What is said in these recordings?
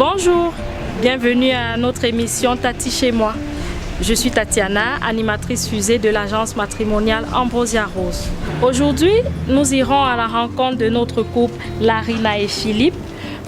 Bonjour, bienvenue à notre émission Tati chez moi. Je suis Tatiana, animatrice fusée de l'agence matrimoniale Ambrosia Rose. Aujourd'hui, nous irons à la rencontre de notre couple Larina et Philippe.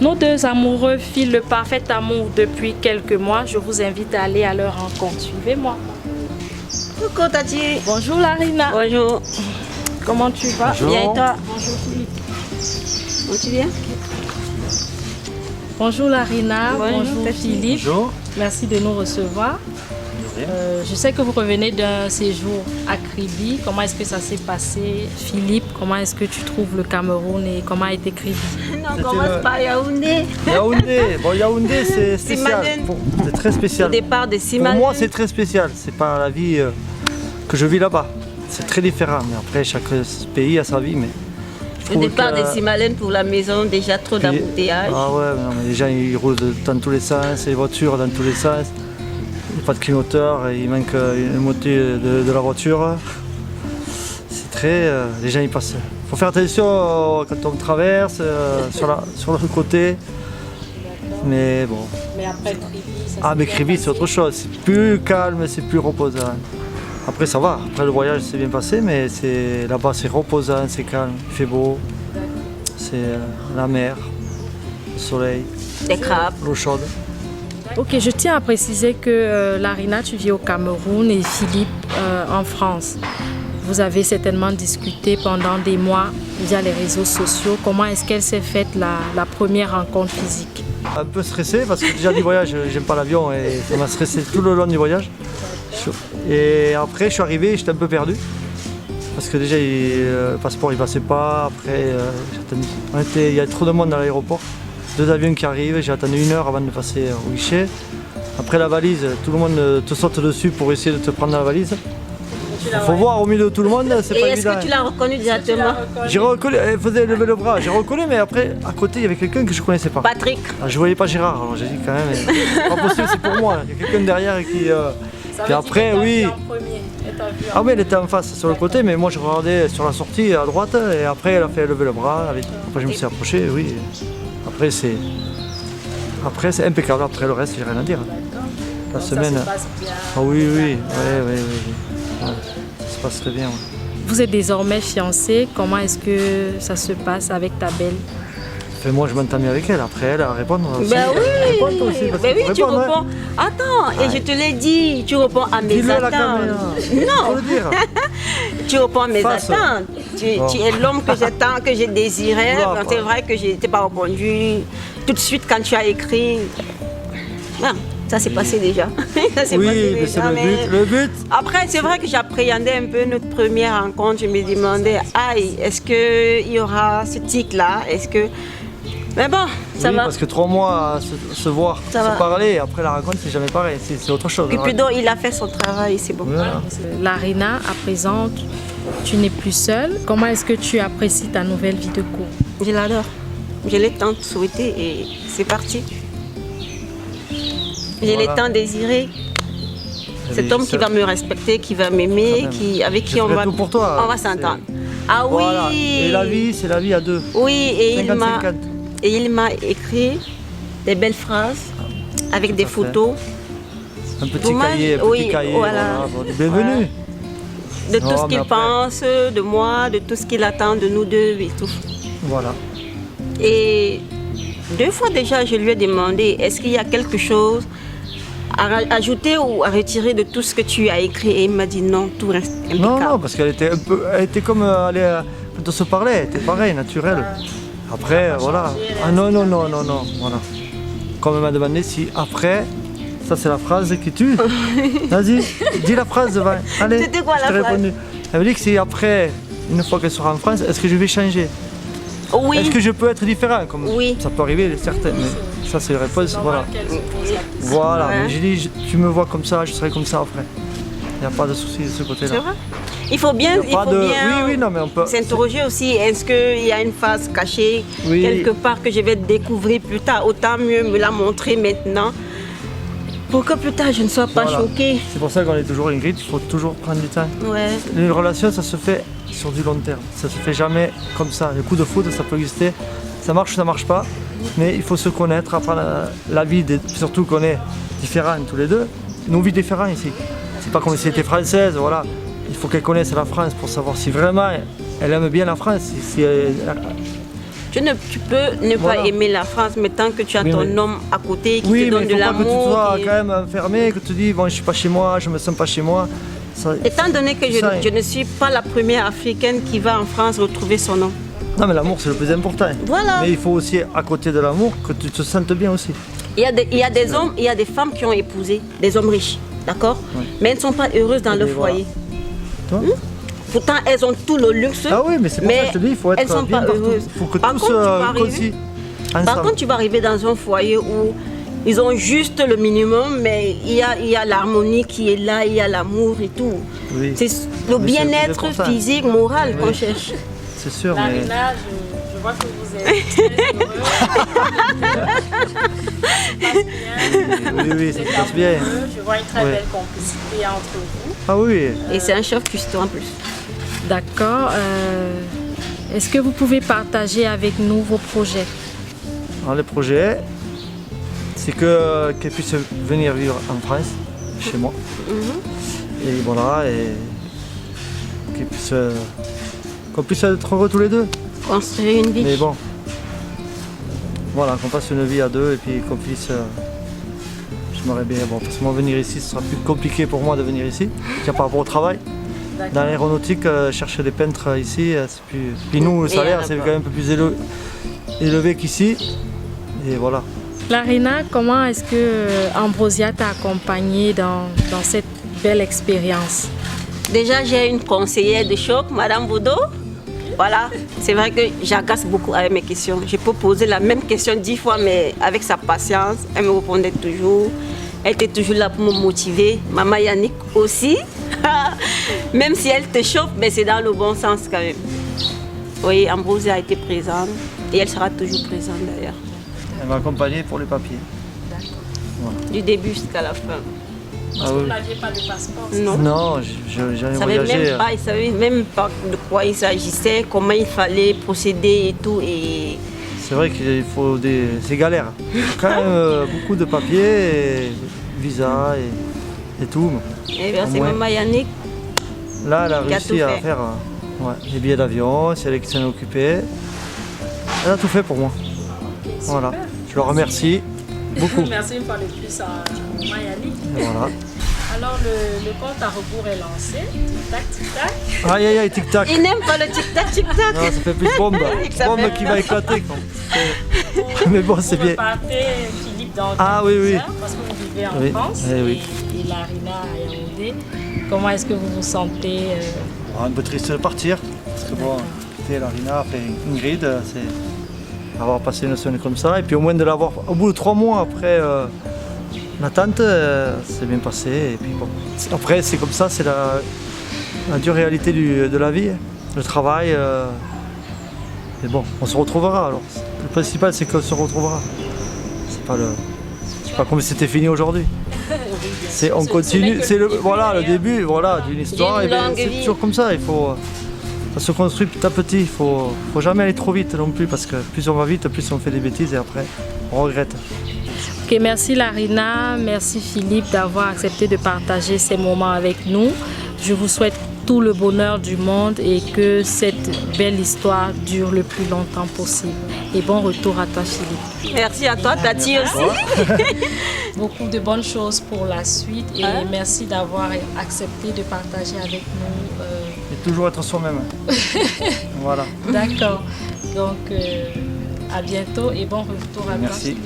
Nos deux amoureux filent le parfait amour depuis quelques mois. Je vous invite à aller à leur rencontre. Suivez-moi. Coucou Tati. Bonjour Larina. Bonjour. Comment tu vas? Bonjour. Bien et toi? Bonjour Philippe. Comment tu viens? Bonjour Larina. Bonjour, Philippe. Bonjour. Merci de nous recevoir. Je sais que vous revenez d'un séjour à Kribi. Comment est-ce que ça s'est passé? Philippe, comment est-ce que tu trouves le Cameroun et comment a été Kribi? Non, on commence par Yaoundé. Yaoundé, c'est spécial. Simalène. C'est très spécial. Au départ de Pour Simalène. moi, c'est très spécial. C'est pas la vie que je vis là-bas. C'est très différent. Mais après, chaque pays a sa vie. Mais je Le trouve départ que- de Simalène pour la maison, déjà trop Puis- d'embouteillages. Ah ouais, mais non, mais les gens ils roulent dans tous les sens, les voitures dans tous les sens. Il n'y a pas de climateur, il manque une moitié de la voiture. C'est très. Les gens ils passent. Il faut faire attention quand on traverse, sur le côté. Mais bon. Mais après Kribi, ça Ah, s'est mais bien Kribi c'est passé. autre chose, c'est plus calme, c'est plus reposant. Après ça va, après le voyage s'est bien passé, mais là-bas c'est reposant, c'est calme, il fait beau. C'est la mer, le soleil, Des crabes. l'eau chaude. Ok, je tiens à préciser que Larina, tu vis au Cameroun et Philippe en France. Vous avez certainement discuté pendant des mois via les réseaux sociaux. Comment est-ce qu'elle s'est faite la première rencontre physique? Un peu stressé parce que déjà du voyage, j'aime pas l'avion et ça m'a stressé tout le long du voyage. Et après, je suis arrivé, j'étais un peu perdu. Parce que déjà, le passeport il passait pas. Après, il y a trop de monde à l'aéroport. 2 avions qui arrivent, j'ai attendu 1 heure avant de passer au guichet. Après la valise, tout le monde te saute dessus pour essayer de te prendre la valise. Il faut voir au milieu de tout le monde, c'est Et pas est-ce évident. que tu l'as reconnu directement? J'ai reconnu, elle faisait lever le bras, j'ai reconnu, mais après, à côté, il y avait quelqu'un que je connaissais pas. Patrick. Ah, je voyais pas Gérard, alors j'ai dit quand même, c'est pas possible, c'est pour moi. Il y a quelqu'un derrière qui. Puis après, oui. Ah oui, elle était en face sur le côté, mais moi je regardais sur la sortie à droite, et après elle a fait lever le bras. Après je me suis approché, oui. Après c'est impeccable. Après le reste, j'ai rien à dire. La semaine. Ah oui, oui. Ouais, ça se passe très bien. Ouais. Vous êtes désormais fiancés. Comment est-ce que ça se passe avec ta belle? Enfin, moi je m'entends bien avec elle, après elle à répondre aussi. Ben oui, Réponds toi aussi, parce ben qu'il oui, faut tu répondre, hein. réponds. Attends, et je te l'ai dit, tu réponds à mes Dis-le à la attentes. caméra. Faut Non, le dire. tu réponds à mes Face. attentes. Tu es l'homme que j'attends, que j'ai désiré. Oula, C'est vrai que je n'étais pas répondu tout de suite quand tu as écrit. Ah, ça s'est passé déjà. Ça s'est Oui, passé mais c'est déjà, le mais- but. Le but, Après, c'est vrai que j'appréhendais un peu notre première rencontre. Je me demandais, aïe, est-ce qu'il y aura ce tic-là? Est-ce que. Mais bon, ça oui, va. parce que 3 mois à se voir, Ça va. se parler, après la rencontre, c'est jamais pareil, c'est autre chose. Et puis donc, il a fait son travail, c'est bon. Voilà. Larina, à présent, tu n'es plus seule. Comment est-ce que tu apprécies ta nouvelle vie de couple? Je l'adore. Je l'ai tant souhaité et c'est parti. J'ai Voilà. le temps désiré. Cet homme qui va me respecter, qui va Quand m'aimer, même. avec Je qui on ferai va, tout pour toi, on va c'est- s'entendre. Ah Voilà. oui. Et la vie, c'est la vie à 2. Oui, et 50-50. il m'a écrit des belles phrases avec des à fait. photos Un petit Dommage, cahier, oui, voilà. voilà. Bon, bienvenue. de tout Non, ce mais qu'il après- pense de moi, de tout ce qu'il attend de nous deux et tout. Voilà. Et 2 fois déjà, je lui ai demandé, est-ce qu'il y a quelque chose à ajouter ou à retirer de tout ce que tu as écrit? Et il m'a dit non, tout reste impeccable. Non, parce qu'elle était un peu, elle était comme quand on se parlait, elle était pareil, naturelle. Après, voilà. Ah non, voilà. Comme elle m'a demandé si après, ça c'est la phrase qui tue. Vas-y, dis la phrase, va. Allez. C'était quoi je la t'ai phrase? répondu. Elle me dit que c'est après, une fois qu'elle sera en France, est-ce que je vais changer? Oui, Est-ce que je peux être différent comme Oui. ça peut arriver, certaines, mais ça c'est la réponse, voilà. Voilà, Ouais. mais j'ai dit, tu me vois comme ça, je serai comme ça après. Il n'y a pas de souci de ce c'est côté-là. vrai. Il faut bien, Il y a pas de- Oui, non, mais on peut. s'interroger aussi, est-ce qu'il y a une phase cachée Oui. quelque part que je vais découvrir plus tard? Autant mieux me la montrer maintenant pour que plus tard je ne sois pas Voilà. choquée. C'est pour ça qu'on est toujours Ingrid, il faut toujours prendre du temps. Ouais. Une relation, ça se fait sur du long terme. Ça se fait jamais comme ça. Le coup de foudre, ça peut exister. Ça marche ou ça marche pas. Mais il faut se connaître, apprendre la vie, surtout qu'on est différents tous les deux. Nos vies différentes ici. C'est pas comme si c'était française, voilà. Il faut qu'elle connaisse la France pour savoir si vraiment elle aime bien la France. Tu peux ne pas aimer la France, mais tant que tu as ton homme à côté qui te donne de l'amour. Oui, mais il faut pas que tu sois quand même enfermé, que tu te dis bon, je suis pas chez moi, je me sens pas chez moi. Étant donné que je ne suis pas la première africaine qui va en France retrouver son homme. Non, mais l'amour c'est le plus important. Voilà. Mais il faut aussi, à côté de l'amour, que tu te sentes bien aussi. Il y a des hommes, il y a des femmes qui ont épousé des hommes riches, d'accord? Oui. Mais elles ne sont pas heureuses dans leur foyer. Voilà. Pourtant, elles ont tout le luxe. Ah oui, mais c'est pour ça que je te dis, il faut être elles sont bien pas partout. heureuses. Il faut que Par tous contre, concis. Par contre, tu vas arriver dans un foyer où ils ont juste le minimum, mais il y a l'harmonie qui est là, il y a l'amour et tout. Oui. C'est le bien-être physique, moral qu'on cherche. C'est sûr, Larina, je vois que vous êtes très heureux. Oui, ça se passe bien. Je vois une très belle complicité entre vous. Ah oui. Et c'est un chef cuistot en plus. D'accord. Est-ce que vous pouvez partager avec nous vos projets? Alors, le projet, c'est qu'elle puisse venir vivre en France, chez moi. Et voilà, et qu'on puisse être heureux tous les deux. Construire une vie. Mais bon, voilà, qu'on passe une vie à deux et puis qu'on puisse. J'aimerais bien, bon, parce que moi venir ici, ce sera plus compliqué pour moi de venir ici, par rapport au travail. Dans l'aéronautique, chercher des peintres ici, c'est plus. Puis nous, le salaire, c'est quand même un peu plus élevé qu'ici. Et voilà. Larina, comment est-ce que Ambrosia t'a accompagnée dans cette belle expérience? Déjà, j'ai une conseillère de choc, Madame Boudot. Voilà, c'est vrai que j'agace beaucoup avec mes questions. Je peux poser la même question 10 fois, mais avec sa patience, elle me répondait toujours. Elle était toujours là pour me motiver. Maman Yannick aussi. Même si elle te chauffe, mais c'est dans le bon sens quand même. Oui, Ambrosia a été présente et elle sera toujours présente d'ailleurs. Elle m'a accompagné pour les papiers. Voilà. Du début jusqu'à la fin. Parce que vous n'aviez pas de passeport? Non. Non, j'avais voyagé. Il ne savait même pas de quoi il s'agissait, comment il fallait procéder et tout. Et... C'est vrai qu'il faut c'est galère. Quand même beaucoup de papiers, et visa et tout. Et bien, c'est Maman Yannick. Là, elle a réussi à faire les billets d'avion, c'est elle qui s'en est occupée. Elle a tout fait pour moi. Voilà. Je le remercie beaucoup. Merci une fois de plus à Maman Yannick. Voilà. Alors le compte à rebours est lancé. Tic-tac, tic-tac. Aïe aïe aïe, tic-tac. Il n'aime pas le tic-tac, tic-tac. Non, ça fait plus bombe. Bombe qui va éclater. Mais bon, c'est bien. Vous repartez, Philippe, dans parce que vous vivez en France et Larina à Yaoundé. Comment est-ce que vous vous sentez Un peu triste de partir. Parce que bon, Larina, après Ingrid, c'est avoir passé une semaine comme ça. Et puis au moins de l'avoir, au bout de 3 mois après l'attente, c'est bien passé. Et puis bon, après, c'est comme ça, c'est la dure réalité de la vie, le travail. Mais bon, on se retrouvera alors. Le principal, c'est qu'on se retrouvera. C'est pas comme si c'était fini aujourd'hui. On continue, c'est le début d'une histoire. Et c'est toujours comme ça, ça se construit petit à petit. Il faut jamais aller trop vite non plus, parce que plus on va vite, plus on fait des bêtises et après on regrette. Ok, merci Larina, merci Philippe d'avoir accepté de partager ces moments avec nous. Je vous souhaite tout le bonheur du monde et que cette belle histoire dure le plus longtemps possible. Et bon retour à toi Philippe. Merci à toi Tati aussi. Beaucoup de bonnes choses pour la suite et merci d'avoir accepté de partager avec nous. Et toujours être soi-même. Voilà. D'accord. Donc à bientôt et bon retour à toi Philippe.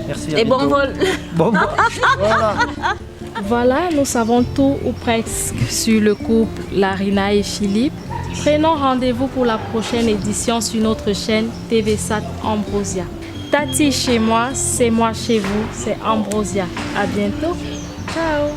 Merci. Et bon vol. Bon vol. Voilà. Voilà, nous savons tout ou presque sur le couple Larina et Philippe. Prenons rendez-vous pour la prochaine édition sur notre chaîne TVSAT Ambrosia. Tati chez moi, c'est moi chez vous, c'est Ambrosia. À bientôt. Ciao.